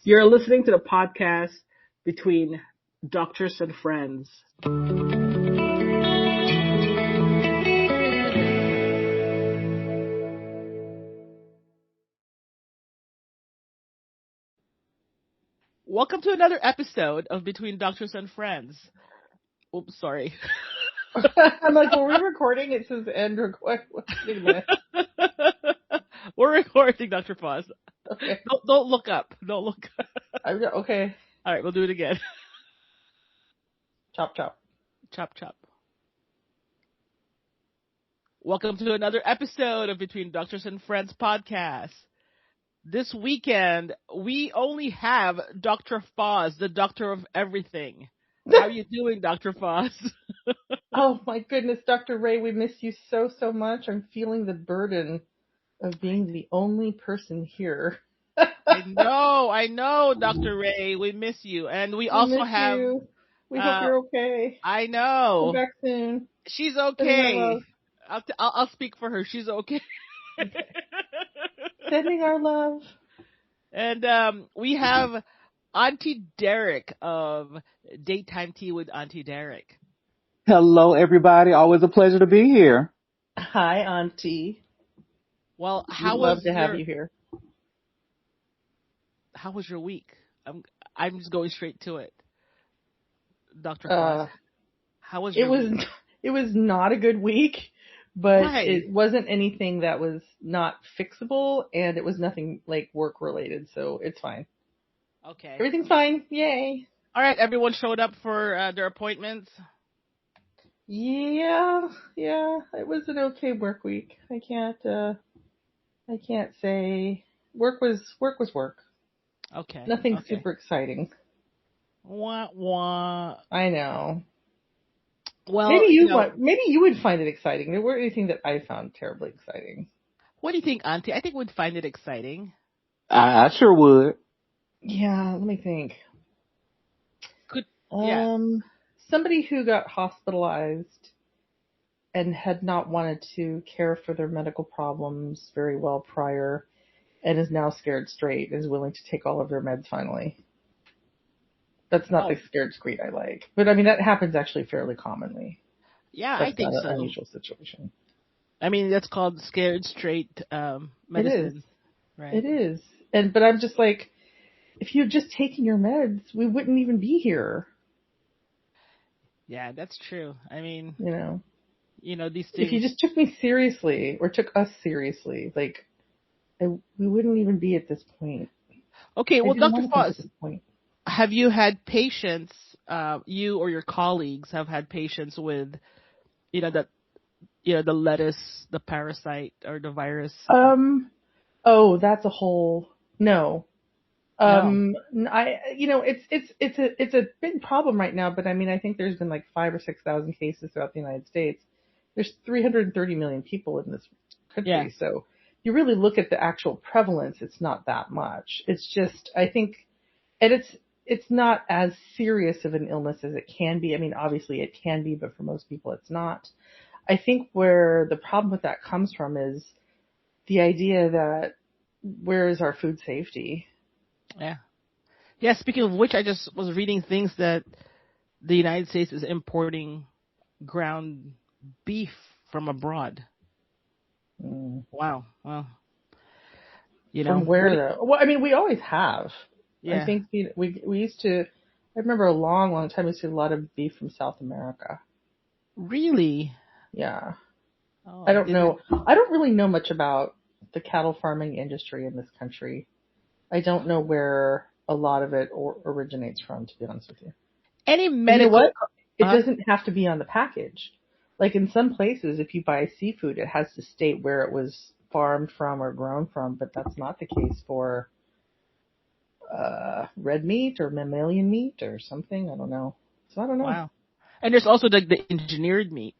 You're listening to the podcast between doctors and friends. Welcome to another episode of Between Doctors and Friends. Oops, sorry. I'm like, were we recording? It says end record. We're recording, Dr. Foz. Okay. Don't look up. Don't look up. Okay. All right, we'll do it again. Chop, chop. Chop, chop. Welcome to another episode of Between Doctors and Friends podcast. This weekend, we only have Dr. Foz, the doctor of everything. How are you doing, Dr. Foz? Oh, my goodness, Dr. Ray, we miss you so much. I'm feeling the burden of being the only person here. I know, Dr. Ray. We miss you. And we also have... You. We hope you're okay. I know. Come back soon. She's okay. I'll speak for her. She's okay. Sending our love. And we have Auntie Derek of Daytime Tea with Auntie Derek. Hello, everybody. Always a pleasure to be here. Hi, Auntie. Well, We'd love to have you here. How was your week? I'm just going straight to it, Dr. Foz. How was your week? It was not a good week, but right. It wasn't anything that was not fixable, and it was nothing like work related, so it's fine. Okay. Everything's fine. Yay. All right. Everyone showed up for their appointments. Yeah. It was an okay work week. I can't say work was work. Okay. Nothing super exciting. Wah. I know. Well, maybe you would find it exciting. There weren't anything that I found terribly exciting. What do you think, Auntie? I think we'd find it exciting. I sure would. Yeah, let me think. Yeah. Somebody who got hospitalized and had not wanted to care for their medical problems very well prior and is now scared straight, is willing to take all of their meds finally. That's not the scared straight I like. But I mean, that happens actually fairly commonly. Yeah, That's I think not so. an unusual situation. I mean, that's called scared straight medicine. It is. Right. It is. But I'm just like, if you'd just taken your meds, we wouldn't even be here. Yeah, that's true. I mean, you know, these things. If you just took me seriously or took us seriously, like, we wouldn't even be at this point. Okay, well, Dr. Foz, have you had patients, you or your colleagues have had patients with, the lettuce, the parasite or the virus? That's a whole, no. No. It's a big problem right now, but I mean, I think there's been like 5,000 or 6,000 cases throughout the United States. There's 330 million people in this country. Yeah. So you really look at the actual prevalence, it's not that much. It's just, I think, and it's not as serious of an illness as it can be. I mean, obviously it can be, but for most people it's not. I think where the problem with that comes from is the idea that where is our food safety? Yeah. Yeah, speaking of which, I just was reading things that the United States is importing ground beef from abroad. Wow. Well, From where though? Well, I mean, we always have. Yeah. I think we used to, I remember a long time we used to get a lot of beef from South America. Really? Yeah. Oh, I don't know. I don't really know much about the cattle farming industry in this country. I don't know where a lot of it originates from, to be honest with you. Any medical... You know what? It doesn't have to be on the package. Like in some places, if you buy seafood, it has to state where it was farmed from or grown from, but that's not the case for red meat or mammalian meat or something. I don't know. So I don't know. Wow. And there's also the engineered meat,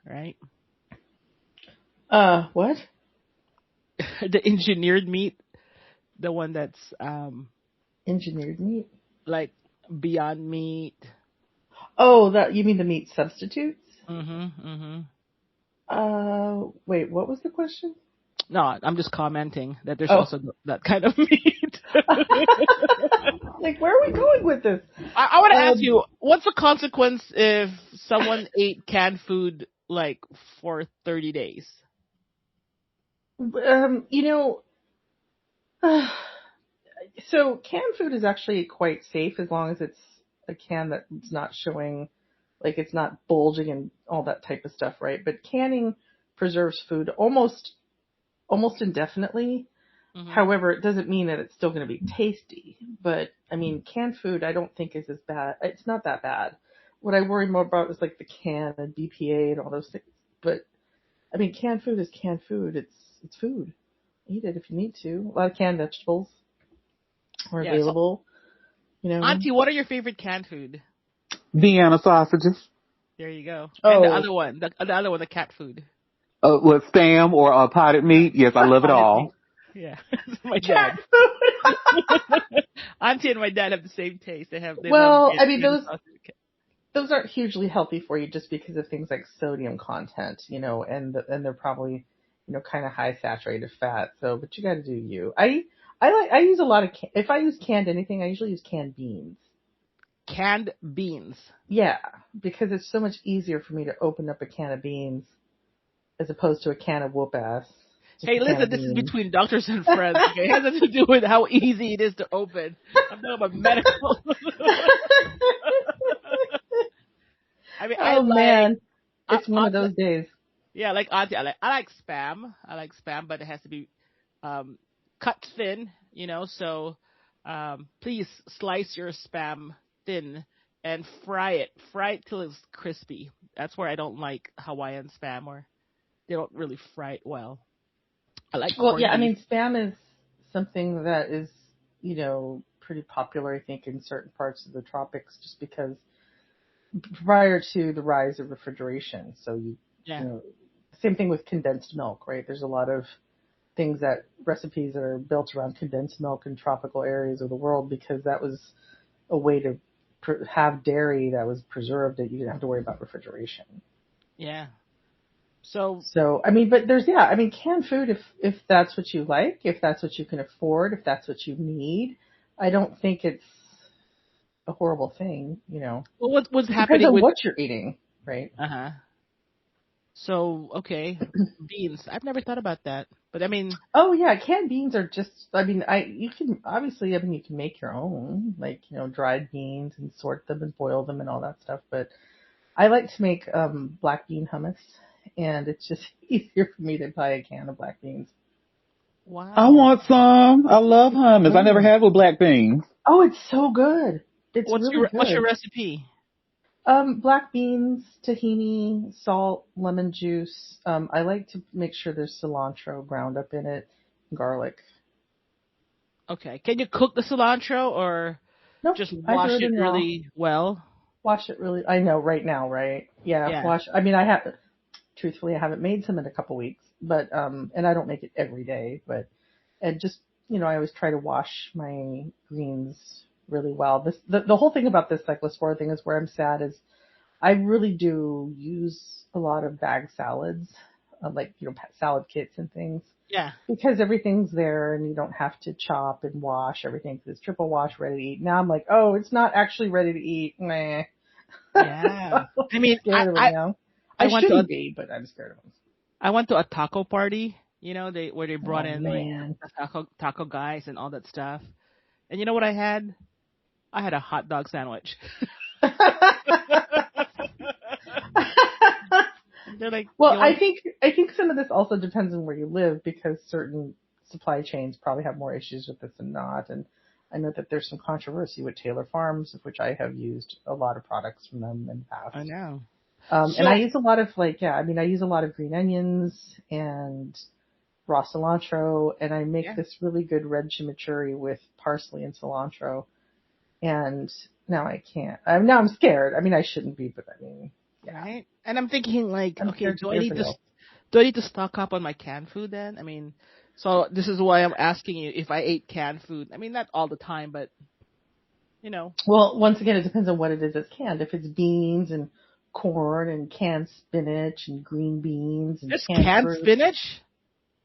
right? What? The engineered meat, the one that's engineered meat, like Beyond Meat. Oh, that you mean the meat substitutes? Mm-hmm. Wait, what was the question? No, I'm just commenting that there's also that kind of meat. going with this? I want to ask you, what's the consequence if someone ate canned food like for 30 days? You know, so canned food is actually quite safe as long as it's a can that's not showing, like it's not bulging and all that type of stuff, right? But canning preserves food almost indefinitely. Mm-hmm. However, it doesn't mean that it's still going to be tasty. But I mean, canned food I don't think is as bad. It's not that bad. What I worry more about is like the can and BPA and all those things. But I mean, canned food is canned food. It's food. Eat it if you need to. A lot of canned vegetables are available. You know. Auntie, what are your favorite canned food? Vienna sausages. There you go. Oh. And the other one, the cat food. With Spam or potted meat. Yes, I love it all. Yeah, my dad. Auntie and my dad have the same taste. They well, love I mean those aren't hugely healthy for you just because of things like sodium content, you know, and they're probably, you know, kind of high saturated fat. So, but you got to do you. I use a lot of if I use canned anything, I usually use canned beans. Canned beans. Yeah, because it's so much easier for me to open up a can of beans as opposed to a can of whoop ass. Hey, listen, this is between doctors and friends. Okay? It has nothing to do with how easy it is to open. I'm talking about medical. I mean, man, it's one of those days. Yeah, like Auntie, I like Spam. I like Spam, but it has to be cut thin, you know. So please slice your Spam thin and fry it. Fry it till it's crispy. That's where I don't like Hawaiian Spam, or they don't really fry it well. I like. Well, yeah, I mean, Spam is something that is, you know, pretty popular, I think, in certain parts of the tropics, just because prior to the rise of refrigeration. So you know, same thing with condensed milk, right? There's a lot of recipes that are built around condensed milk in tropical areas of the world because that was a way to have dairy that was preserved that you didn't have to worry about refrigeration. Yeah. So I mean, but canned food, if that's what you like, if that's what you can afford, if that's what you need, I don't think it's a horrible thing, you know. Well, what's happening depends on what you're eating, right? So, okay, beans. I've never thought about that, but I mean. Oh yeah, canned beans are just. I mean, you can make your own, like, you know, dried beans and sort them and boil them and all that stuff. But I like to make black bean hummus, and it's just easier for me to buy a can of black beans. Wow. I want some. I love hummus. I never had with black beans. Oh, it's so good. What's your recipe? Black beans, tahini, salt, lemon juice. I like to make sure there's cilantro ground up in it, garlic. Okay. Can you cook the cilantro or just wash it really well? Wash it really. I know right now, right? Yeah. Wash. I mean, truthfully, I haven't made some in a couple weeks, but and I don't make it every day, and just, you know, I always try to wash my greens really well. The whole thing about this Cyclospora thing is where I'm sad is I really do use a lot of bag salads, like, you know, salad kits and things. Yeah. Because everything's there and you don't have to chop and wash everything because it's triple wash, ready to eat. Now I'm like, oh, it's not actually ready to eat. Meh. Yeah. I mean, I shouldn't be, but I'm scared of them. I went to a taco party, you know, where they brought in the taco guys and all that stuff. And you know what I had? I had a hot dog sandwich. They're like, well, I think some of this also depends on where you live because certain supply chains probably have more issues with this than not. And I know that there's some controversy with Taylor Farms, of which I have used a lot of products from them in the past. I know. And I use a lot of I use a lot of green onions and raw cilantro, and I make this really good red chimichurri with parsley and cilantro. And now I can't. Now I'm scared. I mean, I shouldn't be, but I mean, right. And I'm thinking, like, do I need to stock up on my canned food then? I mean, so this is why I'm asking you if I ate canned food. I mean, not all the time, but, you know. Well, once again, it depends on what it is that's canned. If it's beans and corn and canned spinach and green beans and canned spinach?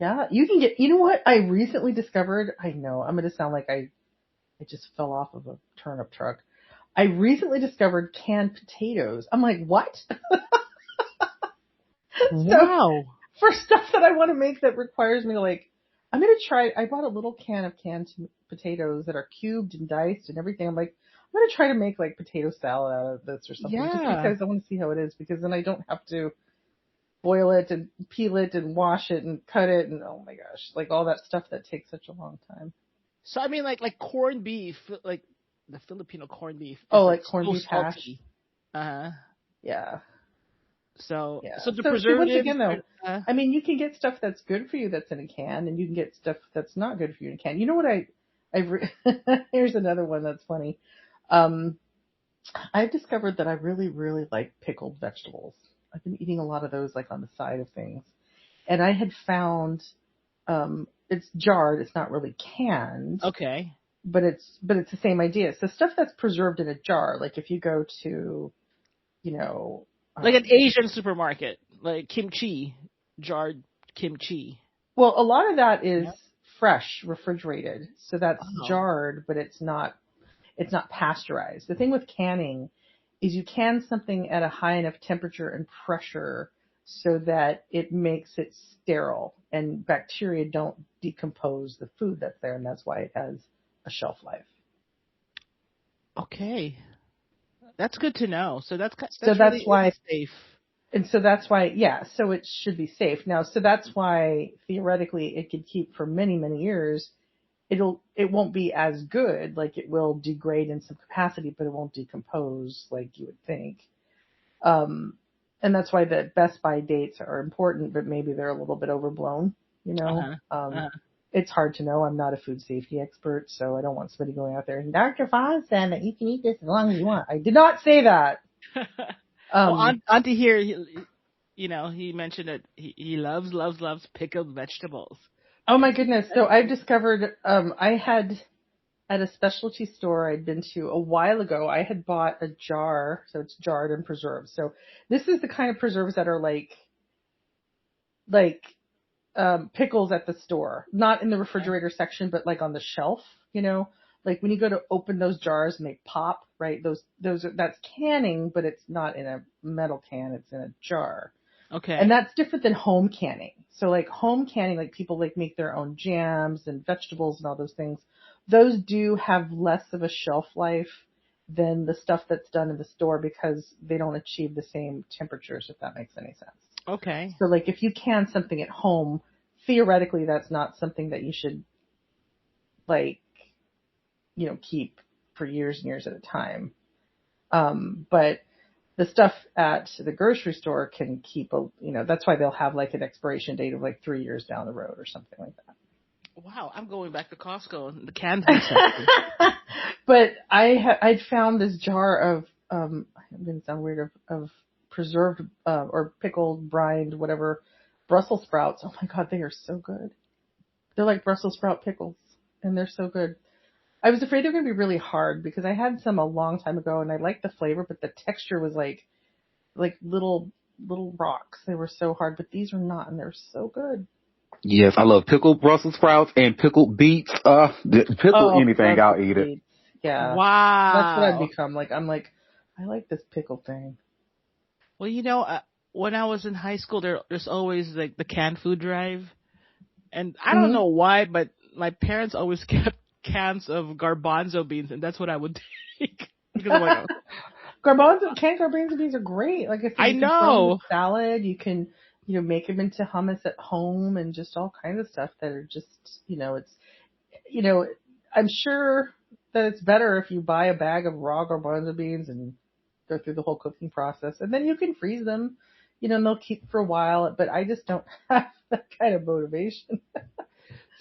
Yeah, you can get. You know what I recently discovered? I know I'm going to sound like I It just fell off of a turnip truck. I recently discovered canned potatoes. I'm like, what? So Wow. for stuff that I want to make that requires me to like, I'm going to try, I bought a little can of canned potatoes that are cubed and diced and everything. I'm like, I'm going to try to make like potato salad out of this or something just Yeah. because I want to see how it is, because then I don't have to boil it and peel it and wash it and cut it and oh my gosh, like all that stuff that takes such a long time. So I mean, like corned beef, like the Filipino corned beef. Is Oh, like corned so beef hash. salty. Uh-huh. Yeah. So Yeah. so the So see, once preservatives. again though, I mean, you can get stuff that's good for you that's in a can, and you can get stuff that's not good for you in a can. You know what here's another one that's funny. I've discovered that I really, really like pickled vegetables. I've been eating a lot of those like on the side of things. And I had found, it's jarred, it's not really canned. Okay. But it's the same idea. So stuff that's preserved in a jar, like if you go to, like an Asian supermarket, like kimchi, jarred kimchi. Well, a lot of that is fresh, refrigerated. So that's Oh. jarred, but it's not pasteurized. The thing with canning is you can something at a high enough temperature and pressure so that it makes it sterile and bacteria don't decompose the food that's there, and that's why it has a shelf life. Okay. That's good to know. So that's really why it's safe. And so that's why, so it should be safe. Now, so that's why theoretically it could keep for many, many years. It won't be as good, like it will degrade in some capacity, but it won't decompose like you would think. And that's why the best by dates are important, but maybe they're a little bit overblown, It's hard to know. I'm not a food safety expert, so I don't want somebody going out there and Dr. Foz said that you can eat this as long as you want. I did not say that. Well, Auntie here, he mentioned that he loves pickled vegetables. Oh my goodness. So I've discovered, I had at a specialty store I'd been to a while ago, I had bought a jar, so it's jarred and preserved. So this is the kind of preserves that are like pickles at the store, not in the refrigerator section, but like on the shelf, like when you go to open those jars and they pop, right? That's canning, but it's not in a metal can, it's in a jar. Okay. And that's different than home canning. So like home canning, like people like make their own jams and vegetables and all those things. Those do have less of a shelf life than the stuff that's done in the store because they don't achieve the same temperatures, if that makes any sense. Okay. So like if you can something at home, theoretically that's not something that you should keep for years and years at a time. But the stuff at the grocery store can keep that's why they'll have like an expiration date of like 3 years down the road or something like that. Wow, I'm going back to Costco and the canned section. But I'd found this jar of I'm going to sound weird of preserved or pickled, brined, whatever, Brussels sprouts. Oh my God, they are so good. They're like Brussels sprout pickles, and they're so good. I was afraid they were going to be really hard because I had some a long time ago and I liked the flavor, but the texture was like little rocks. They were so hard, but these are not, and they're so good. Yes, I love pickled Brussels sprouts and pickled beets. Anything, I'll eat it. Yeah. Wow. That's what I've become. I'm like, I like this pickle thing. Well, when I was in high school, there's always like the canned food drive. And I don't know why, but my parents always kept cans of garbanzo beans, and that's what I would take. Because I'm like, canned garbanzo beans are great. Like I know. Salad, you can, make them into hummus at home and just all kinds of stuff that are just, I'm sure that it's better if you buy a bag of raw garbanzo beans and go through the whole cooking process, and then you can freeze them, and they'll keep for a while, but I just don't have that kind of motivation.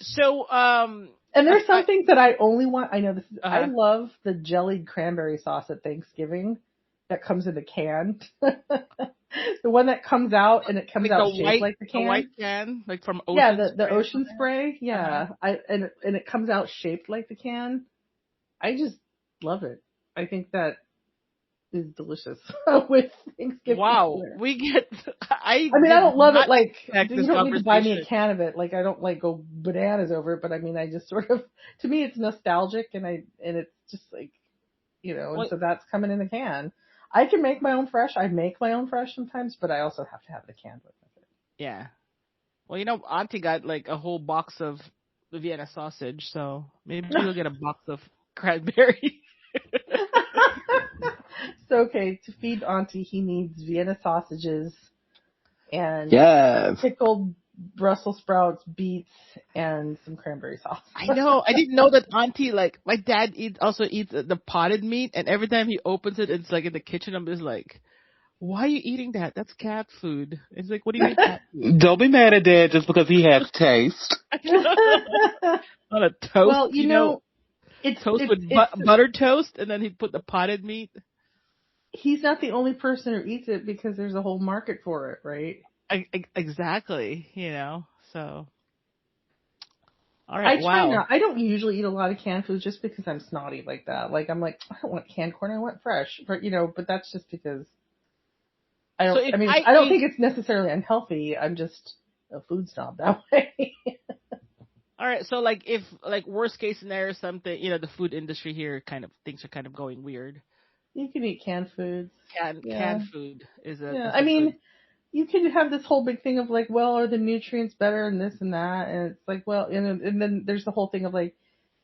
So, and there's some things that I only want. I know this is, I love the jellied cranberry sauce at Thanksgiving that comes in a can. The one that comes out and it comes out shaped like the can. The white can, like from Ocean Spray. The Ocean Spray. Yeah. And it comes out shaped like the can. I just love it. I think that is delicious with Thanksgiving Wow, dinner. we get. I I mean, I don't love it like expect you this don't need to buy me a conversation. can of it. Like I don't like go bananas over it, but I mean, I just sort of to me it's nostalgic and it's just like and Well, so that's coming in a can. I can make my own fresh. I make my own fresh sometimes, but I also have to have the canned with it. yeah. Well, Auntie got like a whole box of the Vienna sausage, so maybe you'll get a box of cranberry. So okay, to feed Auntie, he needs Vienna sausages and Yes. pickled Brussels sprouts, beets, and some cranberry sauce. I know. I didn't know that Auntie, like, my dad also eats the potted meat, and every time he opens it, it's like in the kitchen. I'm just like, why are you eating that? That's cat food. It's like, what do you mean cat food? Don't be mad at Dad just because he has taste. On a toast, Well, it's toast with butter toast, and then he put the potted meat. He's not the only person who eats it because there's a whole market for it, right? Exactly, so. All right, I try wow. not. I don't usually eat a lot of canned food just because I'm snotty like that. Like I'm like, I don't want canned corn. I want fresh. But but that's just because I don't. So I don't think it's necessarily unhealthy. I'm just a food snob that way. All right, so if worst case scenario, something the food industry here things are kind of going weird. You can eat canned foods. Canned food is a. Yeah, I mean, you can have this whole big thing of like, well, are the nutrients better and this and that, and it's like, well, and then there's the whole thing of like,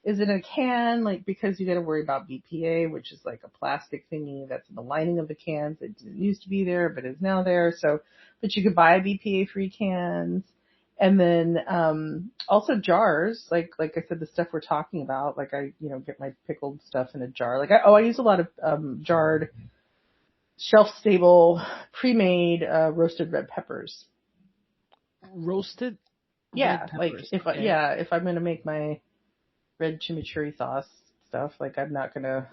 is it a can? Like because you got to worry about BPA, which is like a plastic thingy that's in the lining of the cans. It didn't used to be there, but is now there. So, but you could buy BPA-free cans. And then also jars, like I said, the stuff we're talking about, like I get my pickled stuff in a jar. Like I use a lot of jarred, shelf-stable, pre-made roasted red peppers. Roasted. Yeah, red like peppers. if I'm gonna make my red chimichurri sauce stuff, like I'm not gonna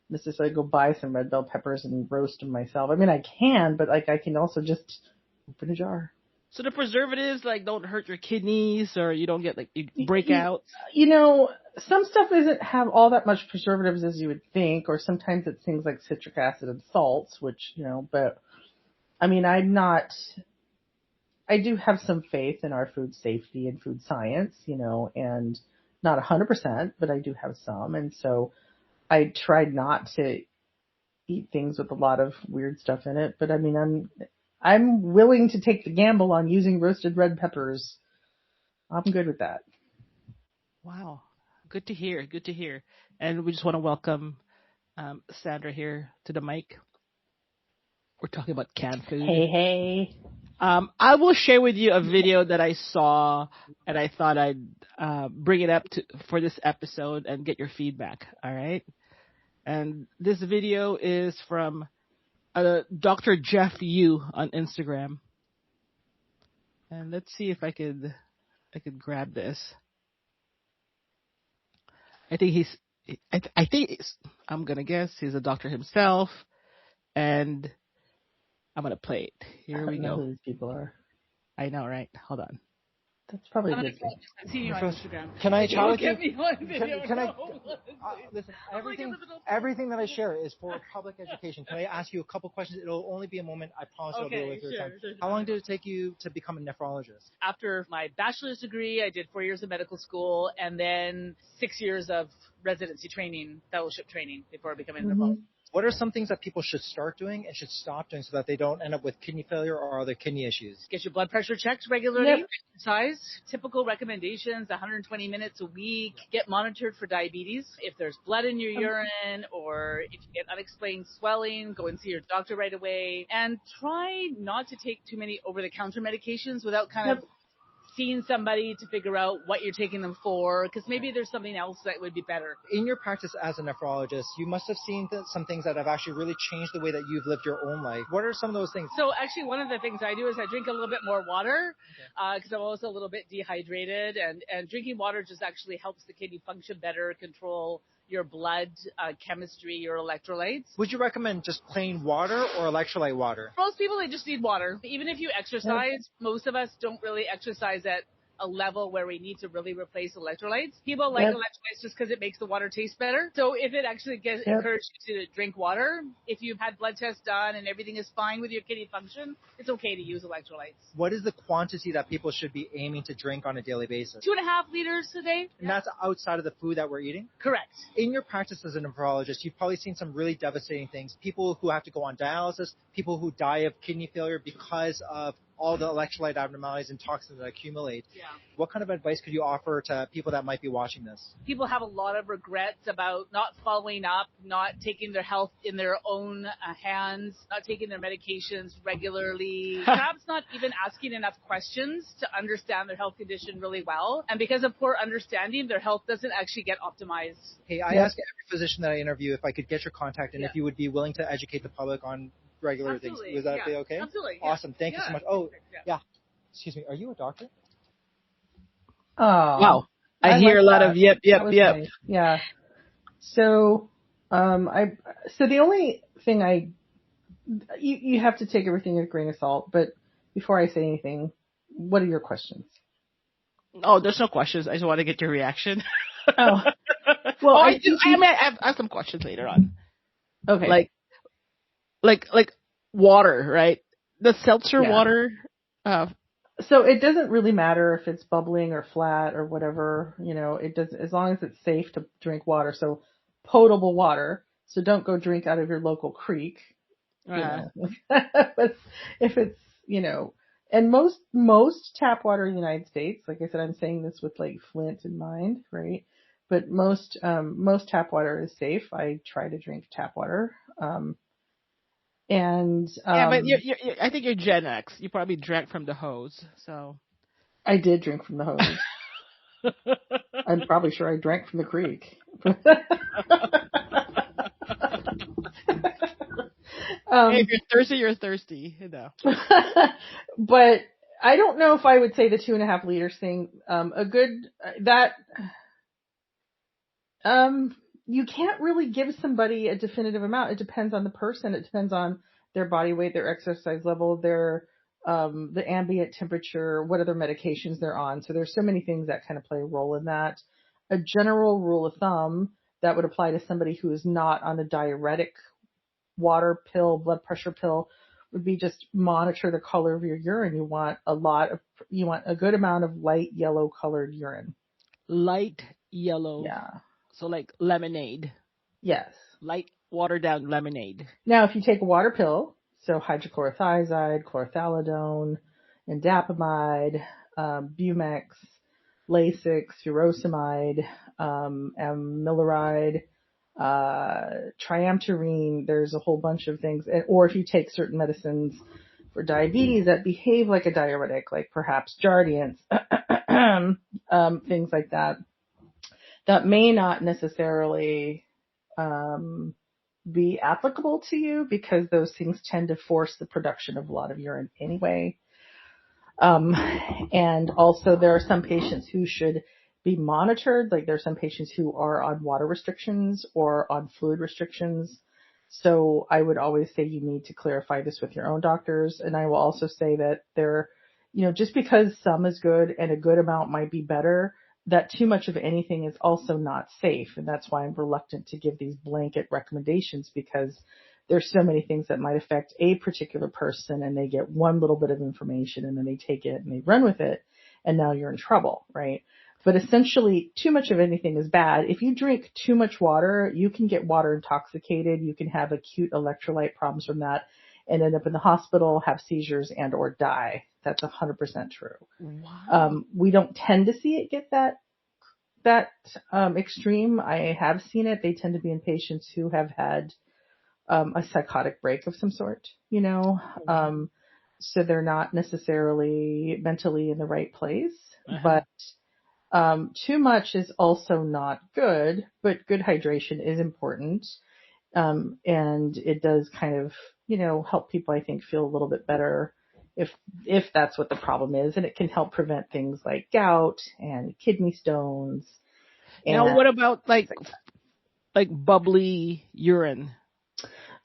necessarily go buy some red bell peppers and roast them myself. I mean I can, but like I can also just open a jar. So the preservatives don't hurt your kidneys, or you don't get breakouts. Some stuff doesn't have all that much preservatives as you would think, or sometimes it's things like citric acid and salts, which But I mean, I do have some faith in our food safety and food science, and not 100%, but I do have some, and so I tried not to eat things with a lot of weird stuff in it. But I mean, I'm willing to take the gamble on using roasted red peppers. I'm good with that. Wow. Good to hear. Good to hear. And we just want to welcome Sandra here to the mic. We're talking about canned food. Hey. I will share with you a video that I saw, and I thought I'd bring it up for this episode and get your feedback. All right? And this video is from Dr. Jeff Yu on Instagram. And let's see if I could grab this. I think I'm gonna guess he's a doctor himself, and I'm gonna play it. Here we go. I don't know who these people are. I know, right? Hold on. That's probably a good thing. I've seen you on Instagram. Can I challenge you? Can I? Listen, everything that I share is for public education. Can I ask you a couple questions? It'll only be a moment. I promise it'll be worth your time. Sure. How long did it take you to become a nephrologist? After my bachelor's degree, I did 4 years of medical school and then 6 years of residency training, fellowship training before becoming a nephrologist. What are some things that people should start doing and should stop doing so that they don't end up with kidney failure or other kidney issues? Get your blood pressure checked regularly. Exercise. Typical recommendations, 120 minutes a week. Get monitored for diabetes. If there's blood in your urine or if you get unexplained swelling, go and see your doctor right away. And try not to take too many over-the-counter medications without kind of seeing somebody to figure out what you're taking them for, because maybe there's something else that would be better. In your practice as a nephrologist, you must have seen some things that have actually really changed the way that you've lived your own life. What are some of those things? So actually one of the things I do is I drink a little bit more water because I'm also a little bit dehydrated, and drinking water just actually helps the kidney function better, control your blood chemistry, your electrolytes. Would you recommend just plain water or electrolyte water? Most people, they just need water. Even if you exercise, most of us don't really exercise at a level where we need to really replace electrolytes. People like electrolytes just because it makes the water taste better. So if it actually encourages you to drink water, if you've had blood tests done and everything is fine with your kidney function, it's okay to use electrolytes. What is the quantity that people should be aiming to drink on a daily basis? 2.5 liters a day. And that's outside of the food that we're eating? Correct. In your practice as a nephrologist, you've probably seen some really devastating things. People who have to go on dialysis, people who die of kidney failure because of all the electrolyte abnormalities and toxins that accumulate. Yeah. What kind of advice could you offer to people that might be watching this? People have a lot of regrets about not following up, not taking their health in their own hands, not taking their medications regularly, perhaps not even asking enough questions to understand their health condition really well. And because of poor understanding, their health doesn't actually get optimized. Hey, I ask every physician that I interview if I could get your contact and if you would be willing to educate the public on regular things. Was that okay? Absolutely. Awesome. Thank you so much. Oh, yeah. Excuse me. Are you a doctor? Oh. Wow. I hear a lot of yep. Nice. Yeah. So, so the only thing you have to take everything with a grain of salt, but before I say anything, what are your questions? Oh, there's no questions. I just want to get your reaction. Oh. Well, I have some questions later on. Okay. Like water, right? The seltzer water. So it doesn't really matter if it's bubbling or flat or whatever, it does, as long as it's safe to drink water. So potable water. So don't go drink out of your local creek. But if it's, and most tap water in the United States, like I said, I'm saying this with like Flint in mind, right? But most tap water is safe. I try to drink tap water. But I think you're Gen X. You probably drank from the hose, so. I did drink from the hose. I'm probably sure I drank from the creek. Hey, if you're thirsty, you're thirsty, But I don't know if I would say the 2.5 liters thing. You can't really give somebody a definitive amount. It depends on the person. It depends on their body weight, their exercise level, their the ambient temperature, what other medications they're on. So there's so many things that kind of play a role in that. A general rule of thumb that would apply to somebody who is not on a diuretic water pill, blood pressure pill, would be just monitor the color of your urine. You want a good amount of light yellow colored urine. Light yellow. Yeah. So like lemonade. Yes. Light watered down lemonade. Now, if you take a water pill, so hydrochlorothiazide, chlorthalidone, indapamide, Bumex, Lasix, furosemide, amiloride, triamterene, there's a whole bunch of things. Or if you take certain medicines for diabetes that behave like a diuretic, like perhaps Jardiance, things like that, that may not necessarily be applicable to you because those things tend to force the production of a lot of urine anyway. And also there are some patients who should be monitored. Like there are some patients who are on water restrictions or on fluid restrictions. So I would always say you need to clarify this with your own doctors. And I will also say that just because some is good and a good amount might be better, that too much of anything is also not safe. And that's why I'm reluctant to give these blanket recommendations, because there's so many things that might affect a particular person and they get one little bit of information and then they take it and they run with it and now you're in trouble, right? But essentially too much of anything is bad. If you drink too much water, you can get water intoxicated. You can have acute electrolyte problems from that and end up in the hospital, have seizures and or die. That's 100% true. Wow. We don't tend to see it get that extreme. I have seen it. They tend to be in patients who have had a psychotic break of some sort, so they're not necessarily mentally in the right place. But too much is also not good, but good hydration is important. And it does kind of, help people, I think, feel a little bit better if that's what the problem is. And it can help prevent things like gout and kidney stones. Now, what about like bubbly urine?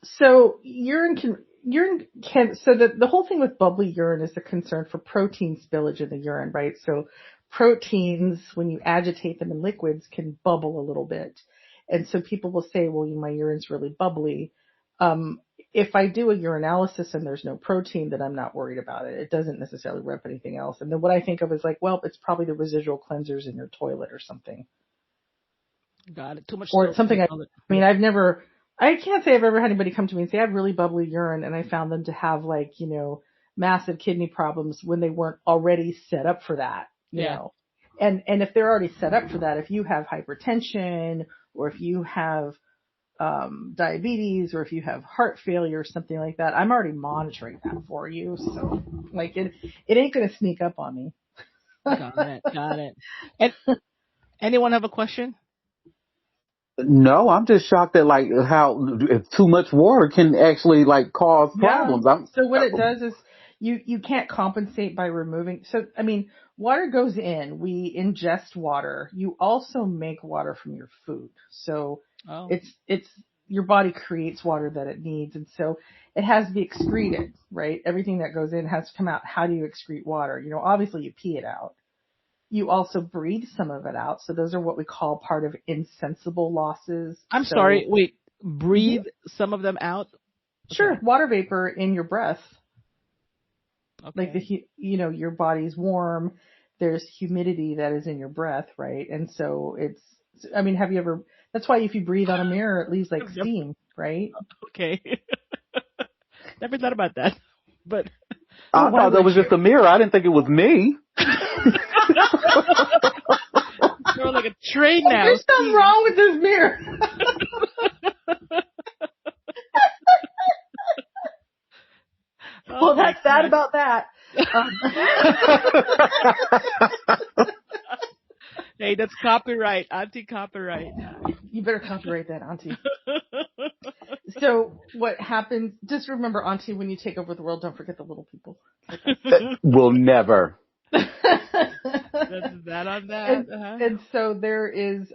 So so the whole thing with bubbly urine is a concern for protein spillage in the urine, right? So proteins, when you agitate them in liquids, can bubble a little bit. And so people will say, well, my urine's really bubbly. If I do a urinalysis and there's no protein, then I'm not worried about it. It doesn't necessarily rep anything else. And then what I think of is like, well, it's probably the residual cleansers in your toilet or something. Got it. Too much. Or something. I can't say I've ever had anybody come to me and say I have really bubbly urine, and I found them to have like, massive kidney problems when they weren't already set up for that, you know. And if they're already set up for that, if you have hypertension or if you have diabetes or if you have heart failure or something like that, I'm already monitoring that for you. So like it ain't going to sneak up on me. Got it. And anyone have a question? No, I'm just shocked at like how if too much water can actually like cause problems. So what it does is you can't compensate by removing. So, I mean, water goes in, we ingest water. You also make water from your food. So it's your body creates water that it needs. And so it has to be excreted, right? Everything that goes in has to come out. How do you excrete water? Obviously you pee it out. You also breathe some of it out. So those are what we call part of insensible losses. I'm sorry. Wait, breathe some of them out? Sure. Okay. Water vapor in your breath. Okay. Like your body's warm. There's humidity that is in your breath, right? And so have you ever, that's why if you breathe on a mirror, it leaves like steam, right? Okay. Never thought about that. But I thought that was just a mirror. I didn't think it was me. You're like a train now. There's something wrong with this mirror. Well, that's sad about that. Hey, that's copyright. Auntie copyright. You better copyright that, Auntie. So what happens, just remember, Auntie, when you take over the world, don't forget the little people. Will never. That's that on that. And so there is,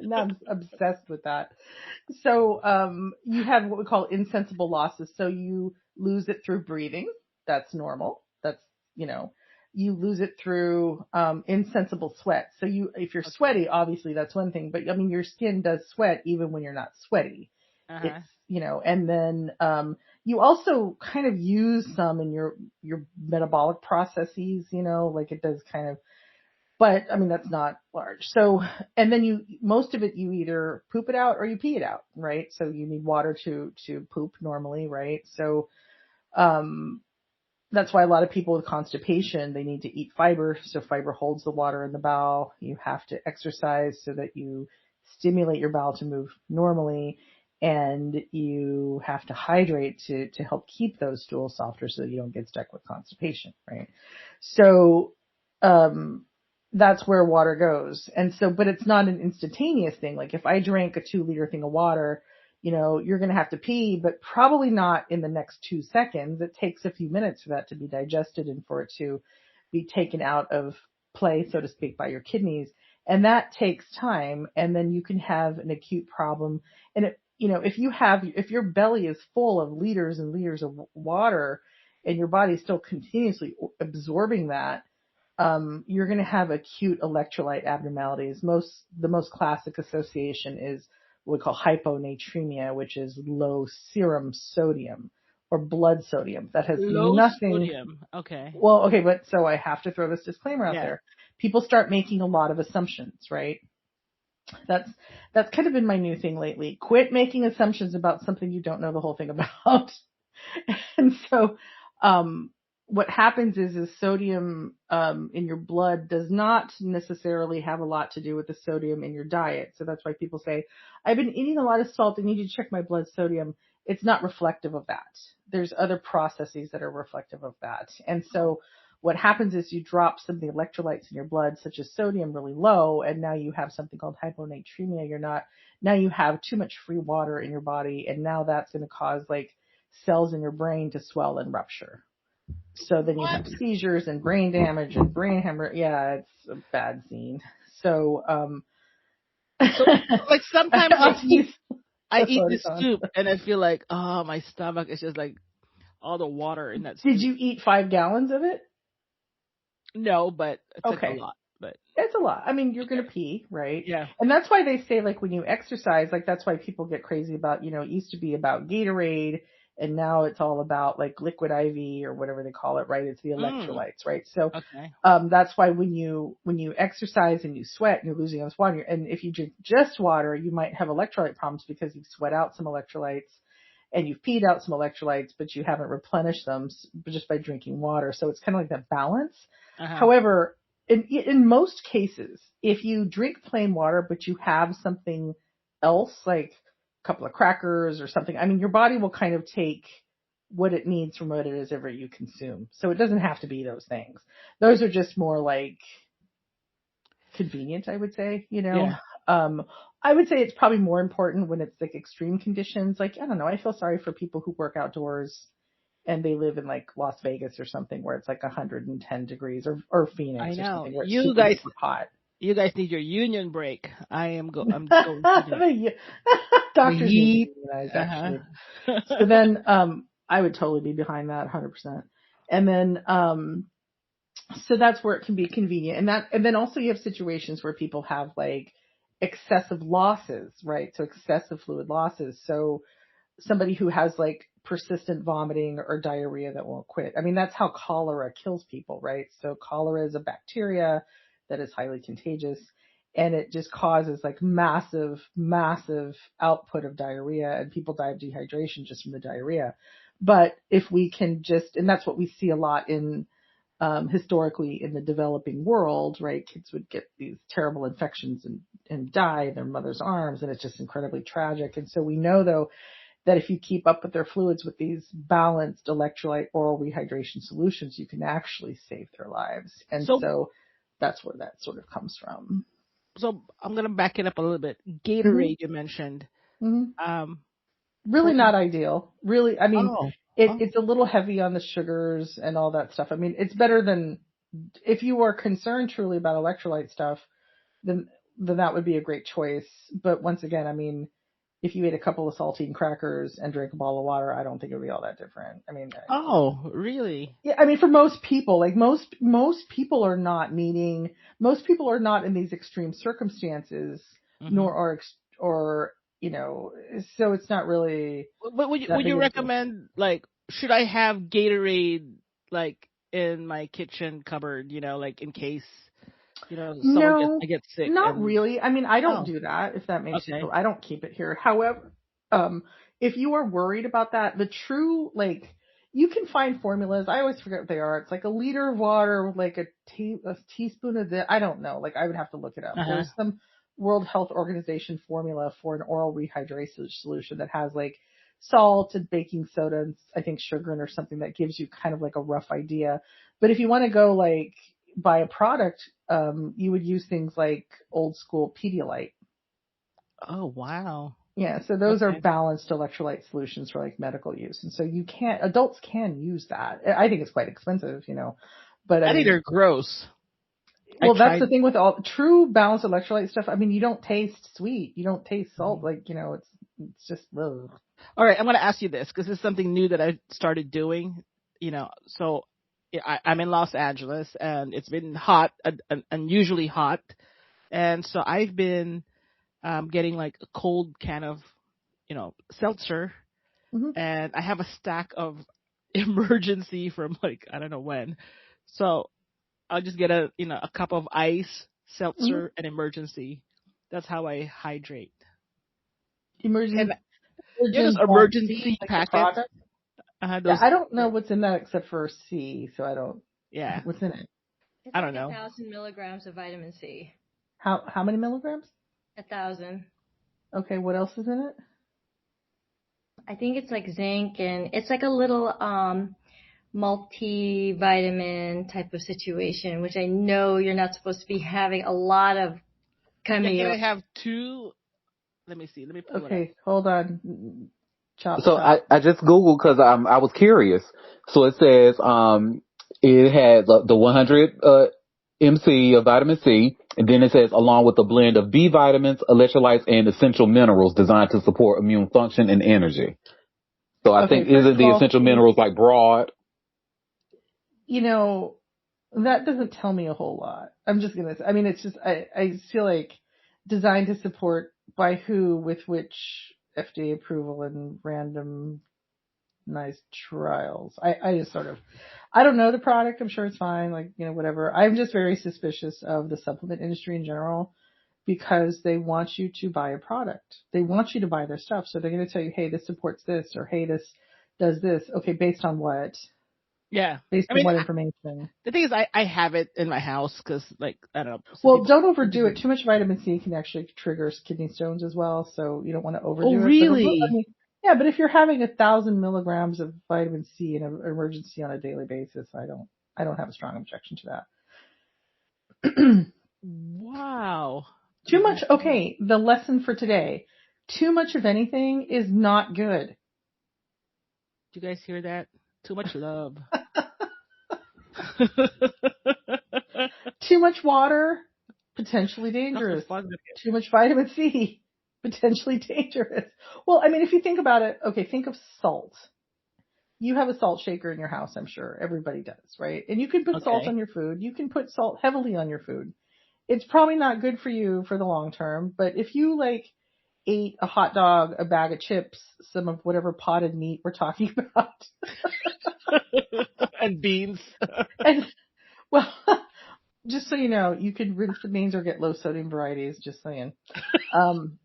now I'm obsessed with that. So, you have what we call insensible losses. So you lose it through breathing. That's normal. That's, you lose it through, insensible sweat. So if you're sweaty, obviously that's one thing, but I mean, your skin does sweat even when you're not sweaty. It's, and then, you also kind of use some in your metabolic processes, like it does kind of, but I mean, that's not large. So, and then most of it, you either poop it out or you pee it out, right? So you need water to poop normally, right? So, that's why a lot of people with constipation, they need to eat fiber. So fiber holds the water in the bowel. You have to exercise so that you stimulate your bowel to move normally. And you have to hydrate to help keep those stools softer so that you don't get stuck with constipation, right? So, that's where water goes. And so, but it's not an instantaneous thing. Like if I drank a 2-liter thing of water, you're going to have to pee, but probably not in the next 2 seconds. It takes a few minutes for that to be digested and for it to be taken out of play, so to speak, by your kidneys. And that takes time. And then you can have an acute problem. And if your belly is full of liters and liters of water and your body is still continuously absorbing that, you're going to have acute electrolyte abnormalities. The most classic association is what we call hyponatremia, which is low serum sodium or blood sodium. That has low nothing. Sodium. Okay. Well, okay, but so I have to throw this disclaimer out there. People start making a lot of assumptions, right? That's kind of been my new thing lately. Quit making assumptions about something you don't know the whole thing about. And so, what happens is sodium, in your blood does not necessarily have a lot to do with the sodium in your diet. So that's why people say, I've been eating a lot of salt. I need to check my blood sodium. It's not reflective of that. There's other processes that are reflective of that. And so what happens is you drop some of the electrolytes in your blood, such as sodium, really low, and now you have something called hyponatremia. Now you have too much free water in your body, and now that's going to cause like cells in your brain to swell and rupture. So then you have seizures and brain damage and brain hemorrhage. Yeah, it's a bad scene. So, like sometimes I eat this soup and I feel like, my stomach is just like all the water in that soup. Did you eat 5 gallons of it? No, but it's like Okay. a lot. But It's a lot. I mean, you're going to pee, right? yeah. And that's why they say, like, when you exercise, like, that's why people get crazy about, it used to be about Gatorade, and now it's all about, like, liquid IV or whatever they call it, right? It's the electrolytes, right? So, Okay. that's why when you exercise and you sweat and you're losing all this water, and if you drink just water, you might have electrolyte problems because you've sweat out some electrolytes and you've peed out some electrolytes, but you haven't replenished them just by drinking water. So it's kind of like that balance. Uh-huh. However, in most cases, if you drink plain water, but you have something else, like a couple of crackers or something, I mean, your body will kind of take what it needs from what it is ever you consume. So it doesn't have to be those things. Those are just more like convenient, I would say, Yeah. I would say it's probably more important when it's like extreme conditions. Like, I don't know, I feel sorry for people who work outdoors and they live in like Las Vegas or something where it's like 110 degrees or Phoenix I or know. something where it's You super, guys super hot. You guys need your union break. I'm going to do Doctors need heat. to unionize, actually. So then, I would totally be behind that 100%. And then, so that's where it can be convenient. And then also you have situations where people have like excessive losses, right? So excessive fluid losses. So somebody who has like persistent vomiting or diarrhea that won't quit. I mean, that's how cholera kills people, right? So cholera is a bacteria that is highly contagious, and it just causes like massive, massive output of diarrhea, and people die of dehydration just from the diarrhea. But if we can just, and that's what we see a lot in, historically in the developing world, right? Kids would get these terrible infections and die in their mother's arms, and it's just incredibly tragic. And so we know though, that if you keep up with their fluids with these balanced electrolyte oral rehydration solutions, you can actually save their lives. And so that's where that sort of comes from. So I'm going to back it up a little bit. Gatorade, you mentioned. Really not ideal. Really, I mean, it's a little heavy on the sugars and all that stuff. I mean, it's better than, if you are concerned truly about electrolyte stuff, then that would be a great choice. But once again, I mean, if you ate a couple of saltine crackers and drank a bottle of water, I don't think it would be all that different. I mean, really? Yeah, I mean, for most people, like most people are not in these extreme circumstances, nor or so it's not really. But would you recommend, like, should I have Gatorade like in my kitchen cupboard, like in case someone gets sick? Not really. I mean, I don't do that, if that makes sense. I don't keep it here. However, if you are worried about that, the true, like, you can find formulas. I always forget what they are. It's like a liter of water with like a teaspoon of this. I don't know. Like, I would have to look it up. There's some World Health Organization formula for an oral rehydration solution that has like salt and baking soda and I think sugar or something that gives you kind of like a rough idea. But if you want to go like buy a product, you would use things like old school Pedialyte. Oh, wow. Yeah, so those are balanced electrolyte solutions for like medical use. And so adults can use that. I think it's quite expensive, but I think they're gross. Well, that's the thing with all true balanced electrolyte stuff. I mean, you don't taste sweet. You don't taste salt. Like, it's just, ugh. All right. I'm going to ask you this because it's something new that I started doing, so I'm in Los Angeles and it's been hot, unusually hot. And so I've been getting like a cold can of, seltzer. And I have a stack of Emergency from like, I don't know when. So I'll just get a cup of ice, seltzer, and Emergency. That's how I hydrate. Emergency packets. I don't know what's in that except for C, so I don't. Yeah. What's in it? It's I don't know. 1,000 milligrams of vitamin C. How many milligrams? 1,000. Okay, what else is in it? I think it's like zinc, and it's like a little multivitamin type of situation, which I know you're not supposed to be having a lot of coming Can up. I have two? Let me see. Let me pull it up. Okay, hold on. So I just Googled because I was curious. So it says it had the 100 mc of vitamin C, and then it says along with a blend of B vitamins, electrolytes, and essential minerals designed to support immune function and energy. So I think, is it the essential minerals like broad? that doesn't tell me a whole lot. I'm just gonna. I mean, it's just I feel like designed to support by who, with which FDA approval and randomized trials. I just sort of, I don't know the product. I'm sure it's fine. Like, whatever. I'm just very suspicious of the supplement industry in general because they want you to buy a product. They want you to buy their stuff. So they're going to tell you, hey, this supports this, or hey, this does this. Okay, based on what? Yeah. Based on what information? The thing is, I have it in my house because, like, I don't know. Well, don't overdo it. Too much vitamin C can actually trigger kidney stones as well, so you don't want to overdo it. Oh, really? Yeah, but if you're having 1,000 milligrams of vitamin C in an emergency on a daily basis, I don't have a strong objection to that. Wow. Too much. Okay, the lesson for today: too much of anything is not good. Do you guys hear that? Too much love. Too much water, potentially dangerous. Too much vitamin C, potentially dangerous. Well, I mean, if you think about it, okay, think of salt. You have a salt shaker in your house, I'm sure. Everybody does, right? And you can put salt on your food. You can put salt heavily on your food. It's probably not good for you for the long term, but if you ate a hot dog, a bag of chips, some of whatever potted meat we're talking about. And beans. And, well, just so you know, you could rinse the beans or get low sodium varieties, just saying. And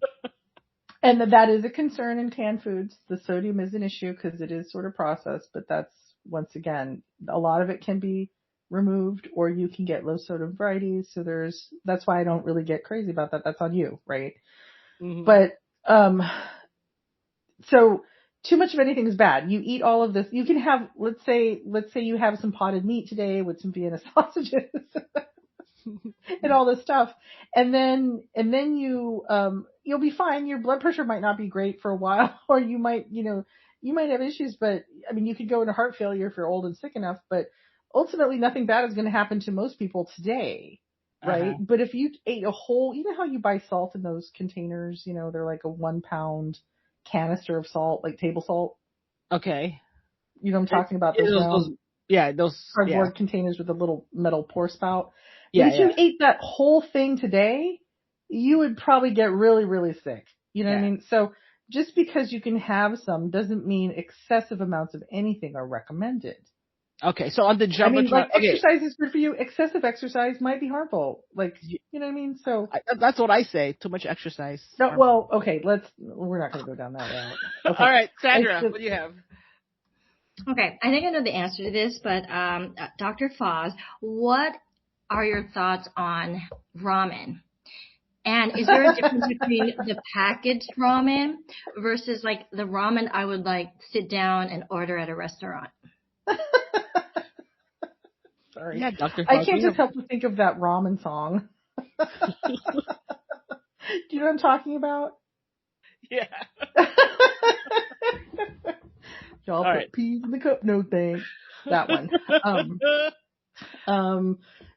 that is a concern in canned foods. The sodium is an issue because it is sort of processed, but that's, once again, a lot of it can be removed or you can get low sodium varieties. So that's why I don't really get crazy about that. That's on you, right? Mm-hmm. But, so too much of anything is bad. You eat all of this. You can have, let's say you have some potted meat today with some Vienna sausages and all this stuff. And then you'll be fine. Your blood pressure might not be great for a while, or you might have issues, but I mean, you could go into heart failure if you're old and sick enough, but ultimately nothing bad is going to happen to most people today. Right. Uh-huh. But if you ate a whole, you know how you buy salt in those containers, they're like a 1 pound canister of salt, like table salt. Okay. You know what I'm talking about? Those cardboard containers with a little metal pour spout. But if you ate that whole thing today, you would probably get really, really sick. You know what I mean? So just because you can have some doesn't mean excessive amounts of anything are recommended. Okay, so on the jump, exercise is good for you. Excessive exercise might be harmful. Like, you know what I mean? So that's what I say. Too much exercise. No, well, okay, we're not going to go down that route. Okay. All right, Sandra, what do you have? Okay, I think I know the answer to this, but Dr. Foz, what are your thoughts on ramen? And is there a difference between the packaged ramen versus like the ramen I would sit down and order at a restaurant? Sorry. Yeah, Dr. I can't just help but think of that ramen song. Do you know what I'm talking about? Yeah. Y'all put peas in the cup. No thanks. That one.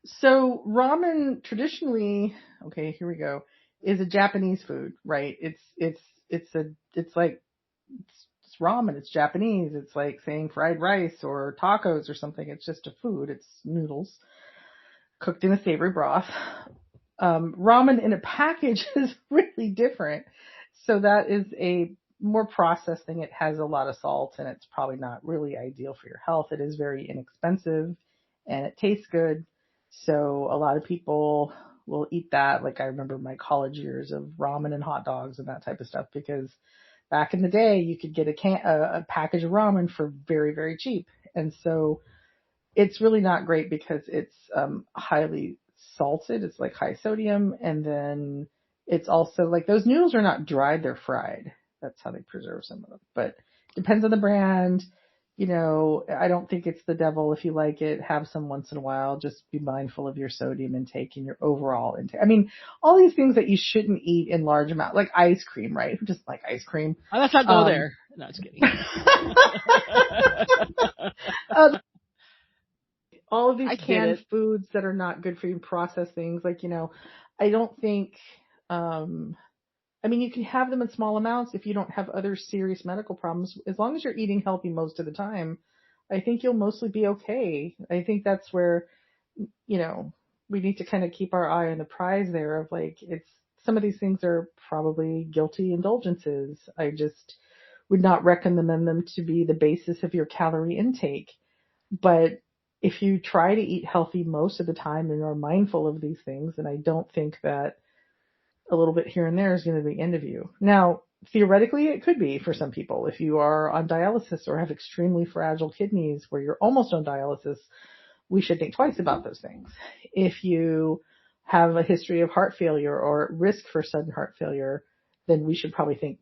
So ramen traditionally, okay, here we go, is a Japanese food, right? It's ramen. It's Japanese. It's like saying fried rice or tacos or something. It's just a food. It's noodles cooked in a savory broth. Ramen in a package is really different. So that is a more processed thing. It has a lot of salt and it's probably not really ideal for your health. It is very inexpensive and it tastes good. So a lot of people will eat that. Like I remember my college years of ramen and hot dogs and that type of stuff because back in the day, you could get a package of ramen for very, very cheap. And so it's really not great because it's highly salted. It's like high sodium. And then it's also like those noodles are not dried, they're fried. That's how they preserve some of them. But it depends on the brand. I don't think it's the devil. If you like it, have some once in a while. Just be mindful of your sodium intake and your overall intake. I mean, all these things that you shouldn't eat in large amounts, like ice cream, right? Who just like ice cream? Let's not go there. No, just kidding. All of these canned foods that are not good for you, processed things, like, I don't think, you can have them in small amounts if you don't have other serious medical problems. As long as you're eating healthy most of the time, I think you'll mostly be okay. I think that's where, we need to kind of keep our eye on the prize there of like, some of these things are probably guilty indulgences. I just would not recommend them to be the basis of your calorie intake. But if you try to eat healthy most of the time and are mindful of these things, then I don't think that a little bit here and there is going to be the end of you. Now, theoretically, it could be for some people. If you are on dialysis or have extremely fragile kidneys where you're almost on dialysis, we should think twice about those things. If you have a history of heart failure or risk for sudden heart failure, then we should probably think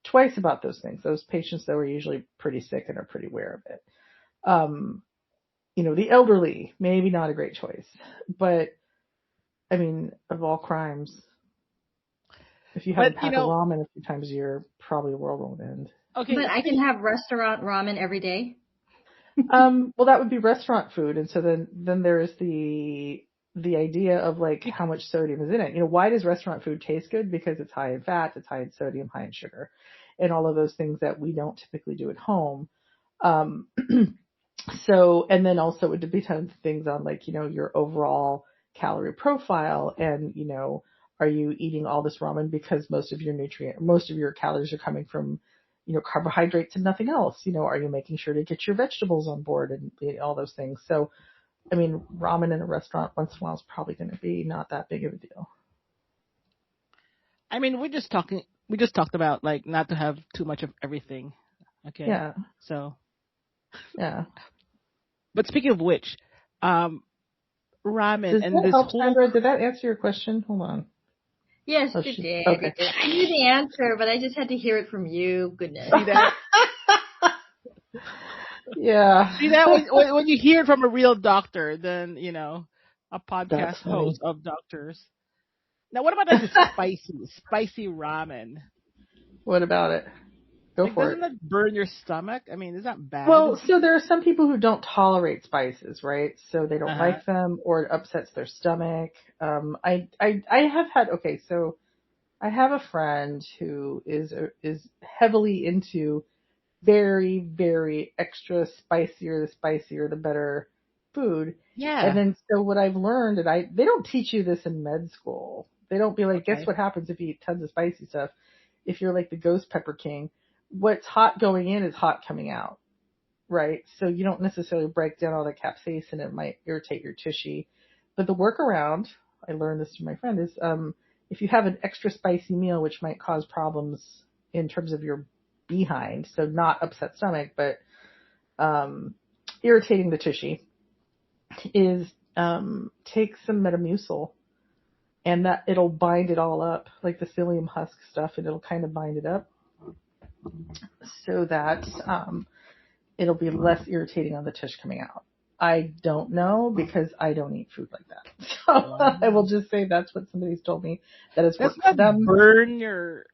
twice about those things. Those patients, though, are usually pretty sick and are pretty aware of it. The elderly, maybe not a great choice. But, I mean, of all crimes, if you have a pack of ramen a few times a year, probably the world won't end. Okay. But I can have restaurant ramen every day? Well, that would be restaurant food. And so then there's the idea of like how much sodium is in it. Why does restaurant food taste good? Because it's high in fat, it's high in sodium, high in sugar, and all of those things that we don't typically do at home. So, and then also it would depend on things on like, your overall calorie profile and, are you eating all this ramen because most of your calories are coming from, carbohydrates and nothing else? Are you making sure to get your vegetables on board and all those things? So, I mean, ramen in a restaurant once in a while is probably going to be not that big of a deal. I mean, we just talked about like not to have too much of everything. Okay. Yeah. So. Yeah. But speaking of which, ramen Does and that this help, whole. Sandra? Did that answer your question? Hold on. Yes, it did. Okay. I knew the answer, but I just had to hear it from you. Goodness. See that? Yeah. See that when you hear it from a real doctor, then a podcast host of doctors. Now, what about the spicy ramen? What about it? Go for doesn't that burn your stomach? I mean, is that bad? Well, so there are some people who don't tolerate spices, right? So they don't like them, or it upsets their stomach. I have had so I have a friend who is heavily into very, very extra spicier. The spicier, the better food. Yeah. And then so what I've learned, and they don't teach you this in med school. They don't be like, guess what happens if you eat tons of spicy stuff? If you're like the ghost pepper king, what's hot going in is hot coming out, right? So you don't necessarily break down all the capsaicin. It might irritate your tushy. But the workaround, I learned this from my friend, is if you have an extra spicy meal, which might cause problems in terms of your behind, so not upset stomach, but irritating the tushy, is take some Metamucil, and that it'll bind it all up, like the psyllium husk stuff, and it'll kind of bind it up so that it'll be less irritating on the tush coming out. I don't know because I don't eat food like that. So I will just say that's what somebody's told me that it's worked for them. Burn your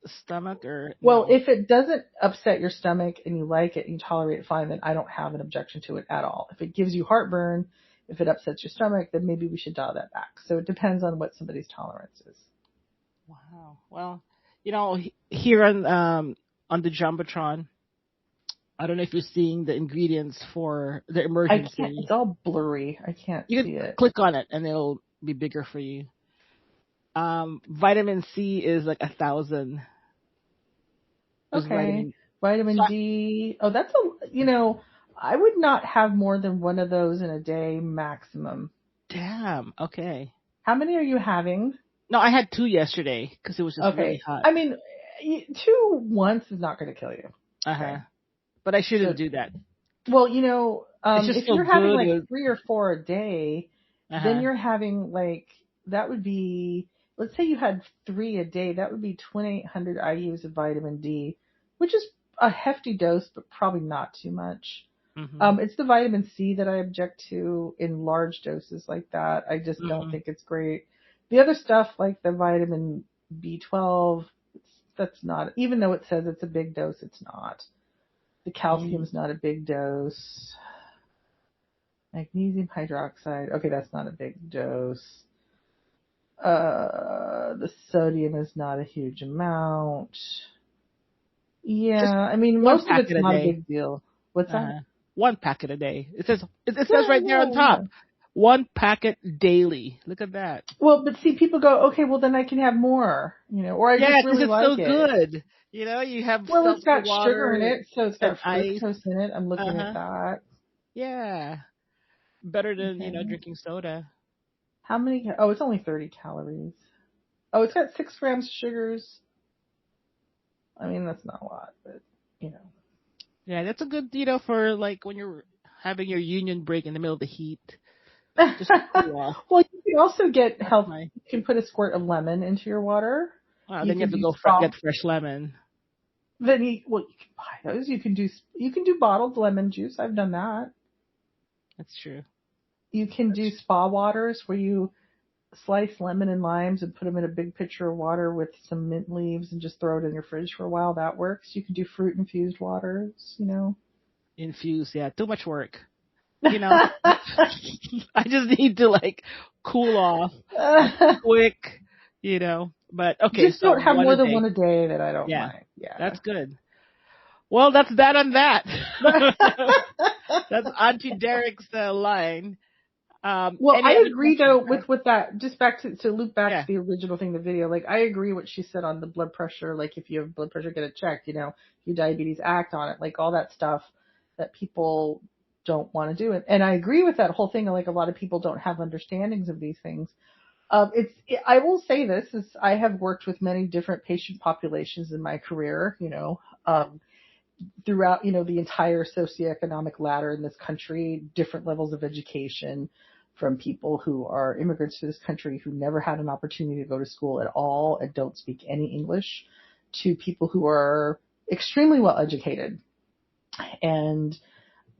stomach or well, if it doesn't upset your stomach and you like it and you tolerate it fine, then I don't have an objection to it at all. If it gives you heartburn, if it upsets your stomach, then maybe we should dial that back. So it depends on what somebody's tolerance is. Wow. Well, here on the Jumbotron, I don't know if you're seeing the ingredients for the emergency. I can't. It's all blurry. I can't see it. You can click on it and it'll be bigger for you. Vitamin C is like 1,000. Okay. Vitamin D. Oh, that's I would not have more than one of those in a day maximum. Damn. Okay. How many are you having? No, I had 2 yesterday because it was just really hot. I mean, 2 once is not going to kill you. Okay. But I shouldn't do that. Well, if you're having like 3 or 4 a day, then you're having like, that would be, let's say you had 3 a day, that would be 2,800 IUs of vitamin D, which is a hefty dose, but probably not too much. Mm-hmm. It's the vitamin C that I object to in large doses like that. I just don't think it's great. The other stuff like the vitamin B12, that's not, even though it says it's a big dose, it's not. The calcium's not a big dose. Magnesium hydroxide, okay, that's not a big dose. The sodium is not a huge amount. Yeah, I mean, most of it's not a big deal. What's that? 1 packet a day. It says right there on top. 1 packet daily. Look at that. Well, but see, people go, okay, well then I can have more, or I just really because it's like so it. good. You have Well, it's got water sugar in it, so it's got and ice. fructose in it. I'm looking Uh-huh. at that. Yeah. Better than, Okay. drinking soda. How many? Oh, it's only 30 calories. Oh, it's got 6 grams of sugars. I mean, that's not a lot, but, Yeah, that's a good, for like when you're having your union break in the middle of the heat. Just cool off. Well, you can also get health. Nice. You can put a squirt of lemon into your water. Wow, then you have to go get fresh lemon. Then you can buy those. You can do bottled lemon juice. I've done that. That's true. You can do spa waters where you slice lemon and limes and put them in a big pitcher of water with some mint leaves and just throw it in your fridge for a while. That works. You can do fruit infused waters, Infused, yeah. Too much work. I just need to cool off quick, but okay. Just don't have more than one a day that I don't mind. Yeah. That's good. Well, that's that on that. That's Auntie Derek's line. Well, I agree though with that. Just back to loop back to the original thing, the video. I agree what she said on the blood pressure. If you have blood pressure, get it checked. Your diabetes, act on it. All that stuff that people don't want to do it. And I agree with that whole thing. A lot of people don't have understandings of these things. I will say this is I have worked with many different patient populations in my career. Throughout, the entire socioeconomic ladder in this country, different levels of education, from people who are immigrants to this country who never had an opportunity to go to school at all and don't speak any English, to people who are extremely well educated and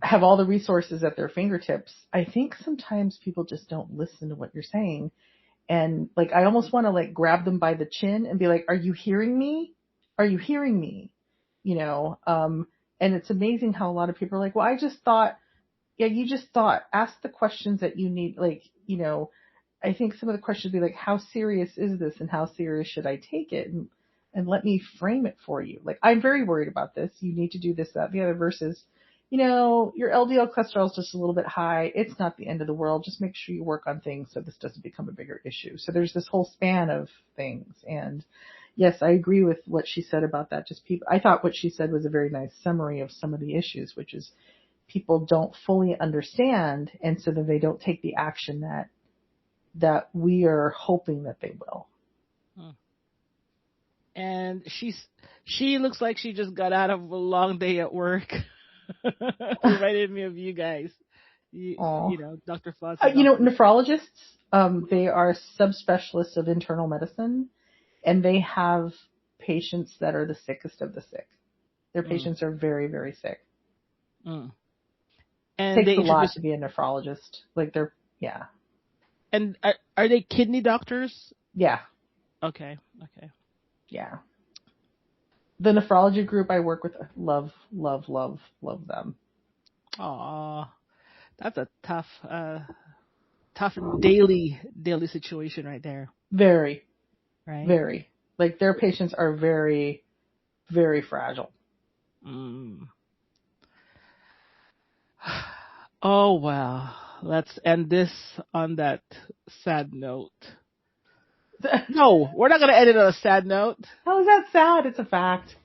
have all the resources at their fingertips. I think sometimes people just don't listen to what you're saying. And I almost want to grab them by the chin and be like, are you hearing me? Are you hearing me? And it's amazing how a lot of people are like, well, I just thought, you just thought, ask the questions that you need. I think some of the questions would be how serious is this and how serious should I take it? And let me frame it for you. I'm very worried about this. You need to do this, that, the other versus, your LDL cholesterol is just a little bit high. It's not the end of the world. Just make sure you work on things so this doesn't become a bigger issue. So there's this whole span of things. And yes, I agree with what she said about that. I thought what she said was a very nice summary of some of the issues, which is people don't fully understand. And so then they don't take the action that we are hoping that they will. And she looks like she just got out of a long day at work. Reminded me of you guys. Dr. Foss. Nephrologists, they are subspecialists of internal medicine, and they have patients that are the sickest of the sick. Their patients are very, very sick. And it takes a lot to be a nephrologist. Yeah. And are they kidney doctors? Yeah. Okay. Yeah. The nephrology group I work with, love them. Aw, that's a tough daily situation right there. Very. Right? Very. Their patients are very, very fragile. Oh, well, let's end this on that sad note. No, we're not going to end it on a sad note. How is that sad? It's a fact.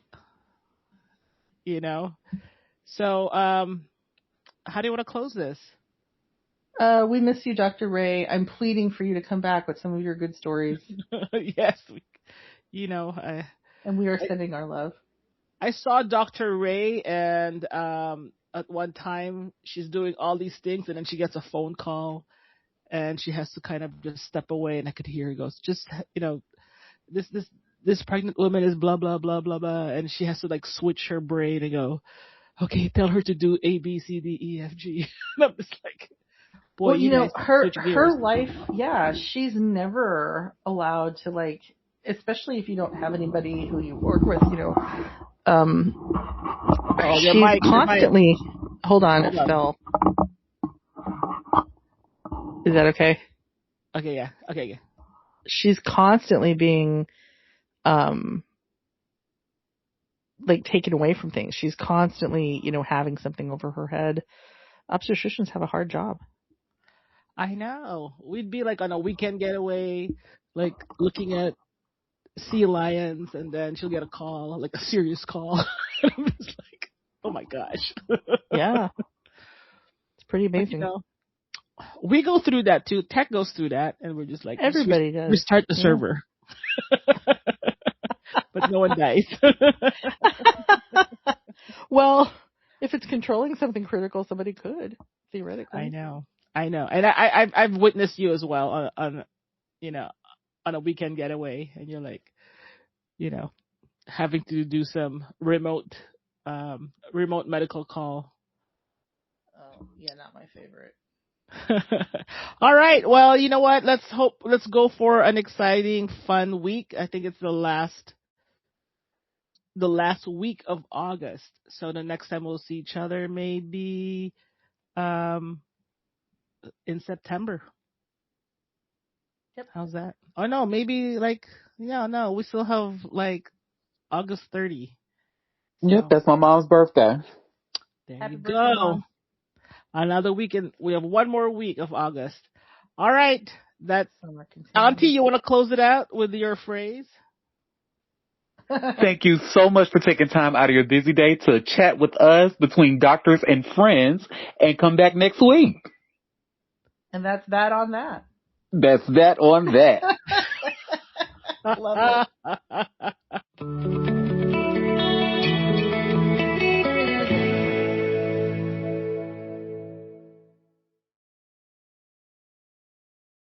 So, how do you want to close this? We miss you, Dr. Ray. I'm pleading for you to come back with some of your good stories. Yes. And we are sending our love. I saw Dr. Ray, and at one time she's doing all these things, and then she gets a phone call, and she has to kind of just step away, and I could hear her goes, just, this pregnant woman is blah, blah, blah, blah, blah, and she has to switch her brain and go, okay, tell her to do A, B, C, D, E, F, G. And I'm just like, boy, well, her life, she's never allowed to especially if you don't have anybody who you work with, she's constantly, hold on, it fell. Is that okay? Okay, yeah. She's constantly being, taken away from things. She's constantly, having something over her head. Obstetricians have a hard job. I know. We'd be like on a weekend getaway, like looking at sea lions, and then she'll get a call, like a serious call. I'm just like, oh my gosh. Yeah. It's pretty But, amazing. we go through that too. Tech goes through that, and we're just like, Everybody does. Restart the Yeah. server. But no one dies. Well, if it's controlling something critical, somebody could, theoretically. I know. And I've witnessed you as well on on a weekend getaway, and you're like, having to do some remote medical call. Oh, yeah, not my favorite. All right. Well, you know what? Let's go for an exciting, fun week. I think it's the last week of August. So the next time we'll see each other maybe in September. Yep. How's that? Oh no, maybe we still have like August 30. Yep, So, that's my mom's birthday. there Happy you birthday, go. Mom. Another weekend. We have one more week of August. All right. That's Summer continues. Auntie, you want to close it out with your phrase? Thank you so much for taking time out of your busy day to chat with us between doctors and friends, and come back next week. And that's that on that. That's that on that. Love it.